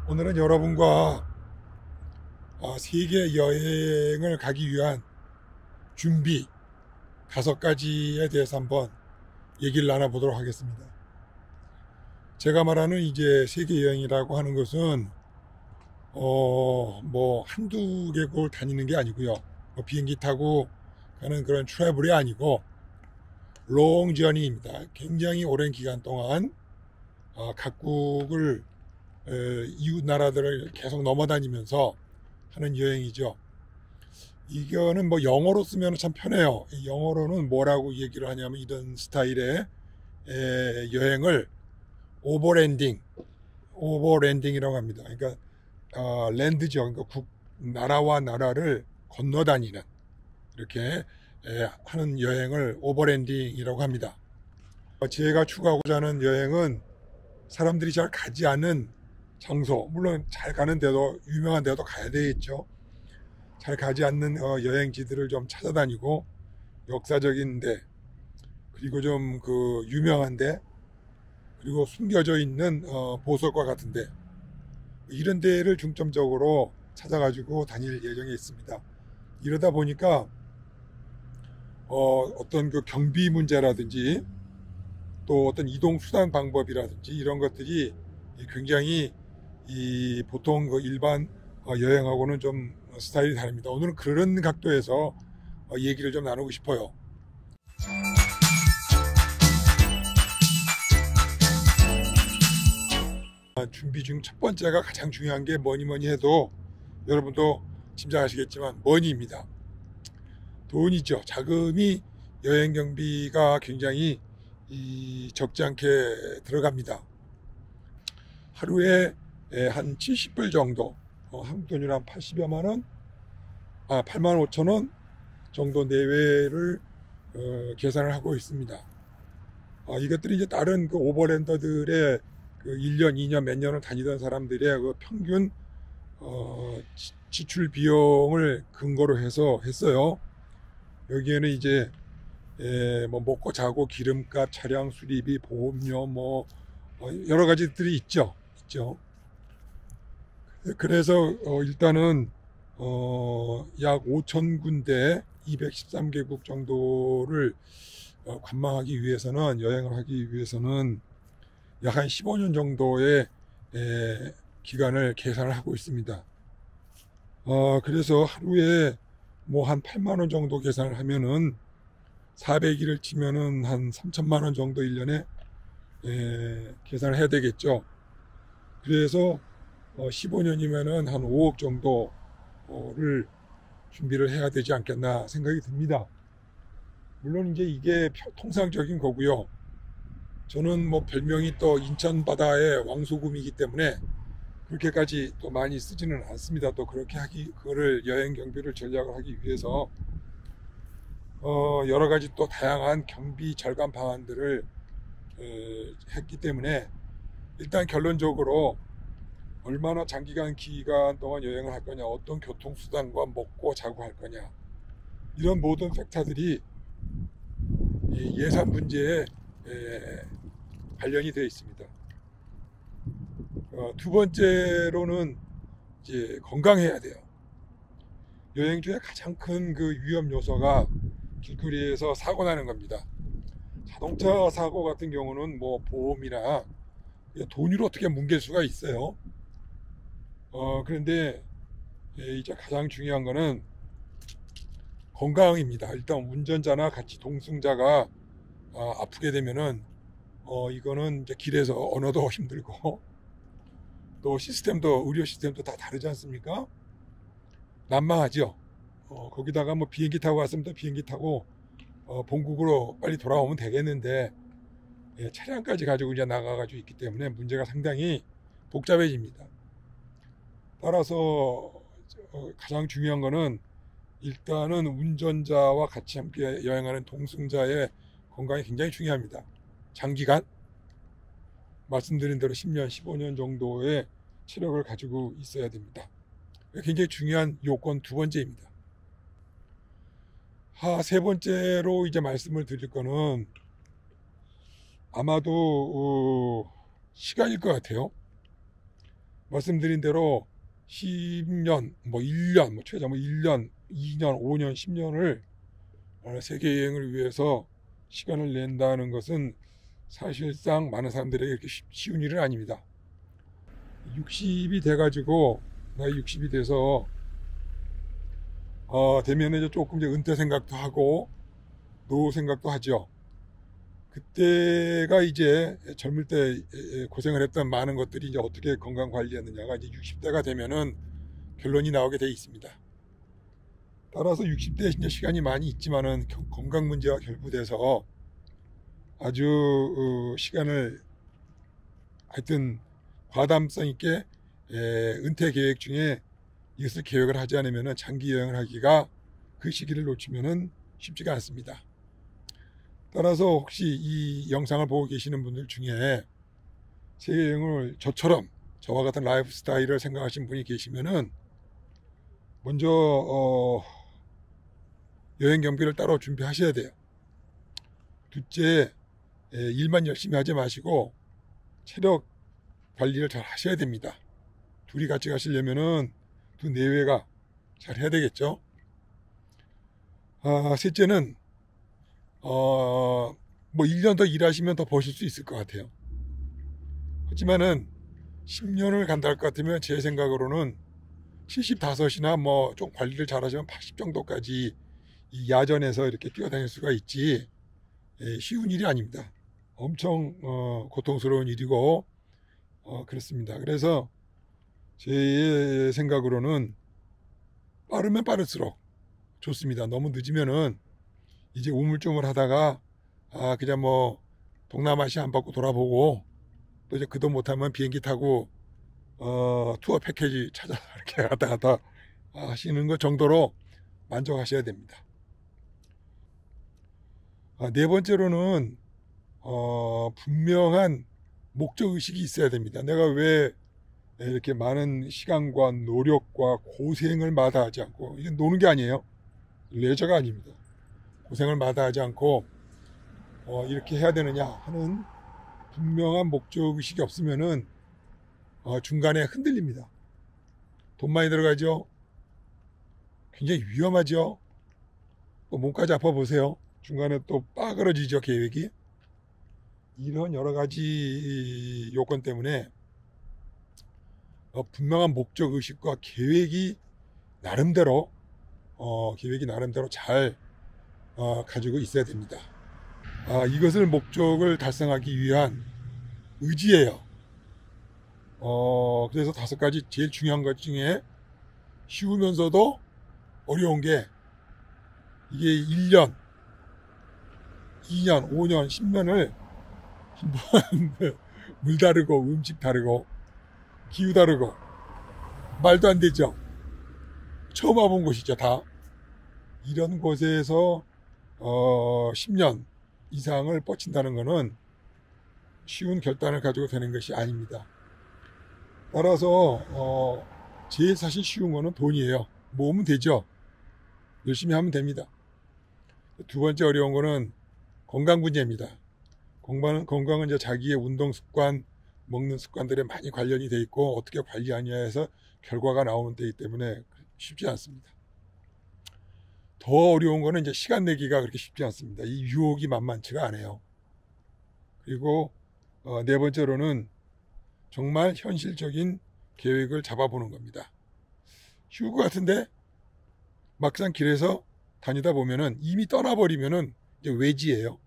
오늘은 여러분과 세계 여행을 가기 위한 준비 5가지에 대해서 한번 얘기를 나눠보도록 하겠습니다. 제가 말하는 이제 세계 여행이라고 하는 것은 뭐 한두 개국을 다니는 게 아니고요. 비행기 타고 가는 그런 트래블이 아니고 롱 저니입니다. 굉장히 오랜 기간 동안 각국을 이웃 나라들을 계속 넘어다니면서 하는 여행이죠. 이거는 뭐 영어로 쓰면 참 편해요. 영어로는 뭐라고 얘기를 하냐면 이런 스타일의 여행을 오버랜딩이라고 합니다. 그러니까 랜드죠. 그러니까 나라와 나라를 건너다니는 이렇게 하는 여행을 오버랜딩이라고 합니다. 제가 추구하고자 하는 여행은 사람들이 잘 가지 않은 장소, 물론 잘 가는 데도 유명한 데도 가야 되겠죠. 잘 가지 않는 여행지들을 좀 찾아다니고 역사적인 데, 그리고 좀 그 유명한 데, 그리고 숨겨져 있는 보석과 같은 데, 이런 데를 중점적으로 찾아가지고 다닐 예정에 있습니다. 이러다 보니까 어떤 그 경비 문제라든지 또 어떤 이동 수단 방법이라든지 이런 것들이 굉장히 보통 그 일반 여행하고는 좀 스타일이 다릅니다. 오늘은 그런 각도에서 얘기를 좀 나누고 싶어요. 준비 중 첫 번째가 가장 중요한 게 뭐니 해도 여러분도 짐작하시겠지만 머니입니다. 돈이죠. 자금이 여행 경비가 굉장히 적지 않게 들어갑니다. 하루에 한 70불 정도, 한국 돈으로 한 80여만 원, 8만 5천 원 정도 내외를 계산을 하고 있습니다. 이것들이 이제 다른 그 오버랜더들의 그 1년, 2년, 몇 년을 다니던 사람들의 그 평균 지출 비용을 근거로 해서 했어요. 여기에는 이제 뭐 먹고 자고 기름값, 차량 수리비, 보험료, 뭐 여러 가지들이 있죠. 그래서 일단은 약 5천 군데 213개국 정도를 관망하기 위해서는, 여행을 하기 위해서는 약 한 15년 정도의 기간을 계산을 하고 있습니다. 그래서 하루에 뭐 한 8만 원 정도 계산을 하면은 400일을 치면은 한 3천만 원 정도 1년에 계산을 해야 되겠죠. 그래서 15년이면은 한 5억 정도를 준비를 해야 되지 않겠나 생각이 듭니다. 물론 이제 이게 통상적인 거고요. 저는 뭐 별명이 또 인천 바다의 왕소금이기 때문에 그렇게까지 또 많이 쓰지는 않습니다. 또 그거를 여행 경비를 전략을 하기 위해서 여러 가지 또 다양한 경비 절감 방안들을 했기 때문에 일단 결론적으로 얼마나 장기간 기간 동안 여행을 할 거냐, 어떤 교통수단과 먹고 자고 할 거냐, 이런 모든 팩터들이 예산 문제에 관련이 되어 있습니다. 두 번째로는 이제 건강해야 돼요. 여행 중에 가장 큰 그 위험 요소가 길거리에서 사고 나는 겁니다. 자동차 사고 같은 경우는 뭐 보험이나 돈으로 어떻게 뭉갤 수가 있어요. 그런데 이제 가장 중요한 거는 건강입니다. 일단 운전자나 같이 동승자가 아프게 되면은 이거는 이제 길에서 언어도 힘들고 또 의료 시스템도 다 다르지 않습니까? 난망하죠. 거기다가 뭐 비행기 타고 왔으면 또 비행기 타고 본국으로 빨리 돌아오면 되겠는데 차량까지 가지고 이제 나가가지고 있기 때문에 문제가 상당히 복잡해집니다. 따라서 가장 중요한 거는 일단은 운전자와 같이 함께 여행하는 동승자의 건강이 굉장히 중요합니다. 장기간 말씀드린 대로 10년, 15년 정도의 체력을 가지고 있어야 됩니다. 굉장히 중요한 요건 두 번째입니다. 세 번째로 이제 말씀을 드릴 거는 아마도 시간일 것 같아요. 말씀드린 대로 10년, 뭐 1년, 뭐 최소 뭐 1년, 2년, 5년, 10년을 세계 여행을 위해서 시간을 낸다는 것은 사실상 많은 사람들에게 이렇게 쉬운 일은 아닙니다. 60이 돼가지고, 나이 60이 돼서, 되면 이제 조금 이제 은퇴 생각도 하고, 노후 생각도 하죠. 그때가 이제 젊을 때 고생을 했던 많은 것들이 이제 어떻게 건강 관리했느냐가 이제 60대가 되면은 결론이 나오게 돼 있습니다. 따라서 60대에 이제 시간이 많이 있지만은 건강 문제와 결부돼서 아주 시간을 하여튼 과담성 있게 은퇴 계획 중에 이것을 계획을 하지 않으면은 장기 여행을 하기가 그 시기를 놓치면은 쉽지가 않습니다. 따라서 혹시 이 영상을 보고 계시는 분들 중에 세계 여행을 저와 같은 라이프 스타일을 생각하신 분이 계시면은 먼저 여행 경비를 따로 준비하셔야 돼요. 둘째, 일만 열심히 하지 마시고 체력 관리를 잘 하셔야 됩니다. 둘이 같이 가시려면은 두 내외가 잘 해야 되겠죠. 셋째는 뭐 1년 더 일하시면 더 버실 수 있을 것 같아요. 하지만은 10년을 간다 할 것 같으면 제 생각으로는 75이나 뭐 좀 관리를 잘 하시면 80 정도까지 이 야전에서 이렇게 뛰어다닐 수가 있지 쉬운 일이 아닙니다. 엄청 고통스러운 일이고 그렇습니다. 그래서 제 생각으로는 빠르면 빠를수록 좋습니다. 너무 늦으면은 이제 우물쭈물 하다가 그냥 뭐 동남아시아 한 바퀴 돌아보고 또 이제 그 돈 못하면 비행기 타고 투어 패키지 찾아서 이렇게 갔다 하시는 것 정도로 만족하셔야 됩니다. 네 번째로는 분명한 목적 의식이 있어야 됩니다. 내가 왜 이렇게 많은 시간과 노력과 고생을 마다하지 않고, 이게 노는 게 아니에요. 레저가 아닙니다. 고생을 마다하지 않고 이렇게 해야 되느냐 하는 분명한 목적 의식이 없으면은 중간에 흔들립니다. 돈 많이 들어가죠. 굉장히 위험하죠. 또 몸까지 아파 보세요. 중간에 또 빠그러지죠, 계획이. 이런 여러 가지 요건 때문에 분명한 목적 의식과 계획이 나름대로 잘 가지고 있어야 됩니다. 이것을 목적을 달성하기 위한 의지예요. 그래서 5가지 제일 중요한 것 중에 쉬우면서도 어려운 게 이게 1년, 2년, 5년, 10년을 물 다르고 음식 다르고 기후 다르고 말도 안 되죠. 처음 와본 곳이죠, 다. 이런 곳에서 10년 이상을 뻗친다는 것은 쉬운 결단을 가지고 되는 것이 아닙니다. 따라서 제일 사실 쉬운 거는 돈이에요. 모으면 되죠. 열심히 하면 됩니다. 두 번째 어려운 거는 건강 문제입니다. 건강은 이제 자기의 운동 습관, 먹는 습관들에 많이 관련이 돼 있고 어떻게 관리하냐에서 결과가 나오는 데이기 때문에 쉽지 않습니다. 더 어려운 거는 이제 시간 내기가 그렇게 쉽지 않습니다. 이 유혹이 만만치가 않아요. 그리고 네 번째로는 정말 현실적인 계획을 잡아보는 겁니다. 쉬울 것 같은데 막상 길에서 다니다 보면은 이미 떠나버리면은 이제 외지예요.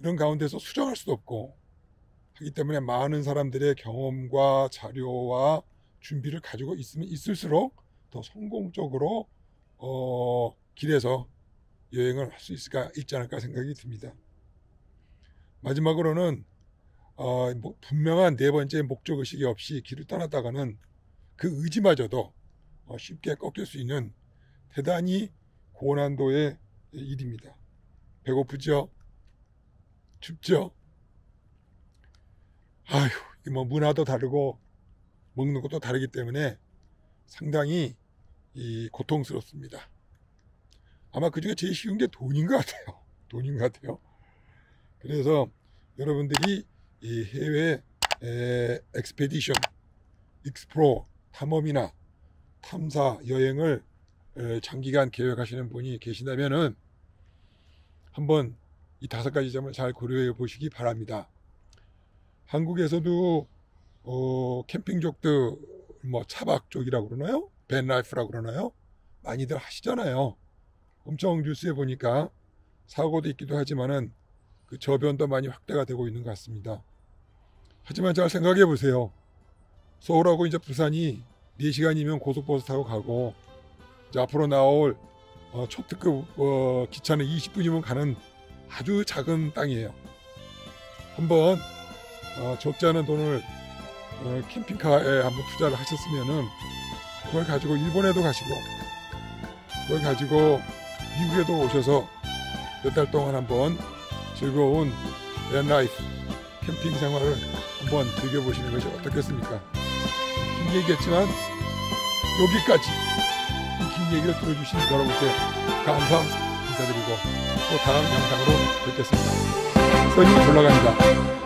이런 가운데서 수정할 수도 없고 하기 때문에 많은 사람들의 경험과 자료와 준비를 가지고 있으면 있을수록 더 성공적으로 길에서 여행을 할 수 있지 않을까 생각이 듭니다. 마지막으로는 분명한 네 번째 목적의식이 없이 길을 떠났다가는 그 의지마저도 쉽게 꺾일 수 있는 대단히 고난도의 일입니다. 배고프죠? 춥죠? 뭐 문화도 다르고 먹는 것도 다르기 때문에 상당히 고통스럽습니다. 아마 그중에 제일 쉬운 게 돈인 것 같아요. 그래서 여러분들이 이 해외 엑스페디션 익스플로어 탐험이나 탐사 여행을 장기간 계획하시는 분이 계신다면은 한번 이 5가지 점을 잘 고려해 보시기 바랍니다. 한국에서도 캠핑족들 뭐 차박 쪽이라고 그러나요? 밴라이프라고 그러나요? 많이들 하시잖아요. 엄청 뉴스에 보니까 사고도 있기도 하지만은 그 저변도 많이 확대가 되고 있는 것 같습니다. 하지만 잘 생각해 보세요. 서울하고 이제 부산이 4시간이면 고속버스 타고 가고 이제 앞으로 나올 초특급 기차는 20분이면 가는 아주 작은 땅이에요. 한번 적지 않은 돈을 캠핑카에 한번 투자를 하셨으면은 그걸 가지고 일본에도 가시고 그걸 가지고 미국에도 오셔서 몇 달 동안 한번 즐거운 밴라이프 캠핑 생활을 한번 즐겨보시는 것이 어떻겠습니까? 긴 얘기했지만 여기까지 이 긴 얘기를 들어주신 여러분께 감사 인사드리고 또 다음 영상으로 뵙겠습니다. 선이 올라갑니다.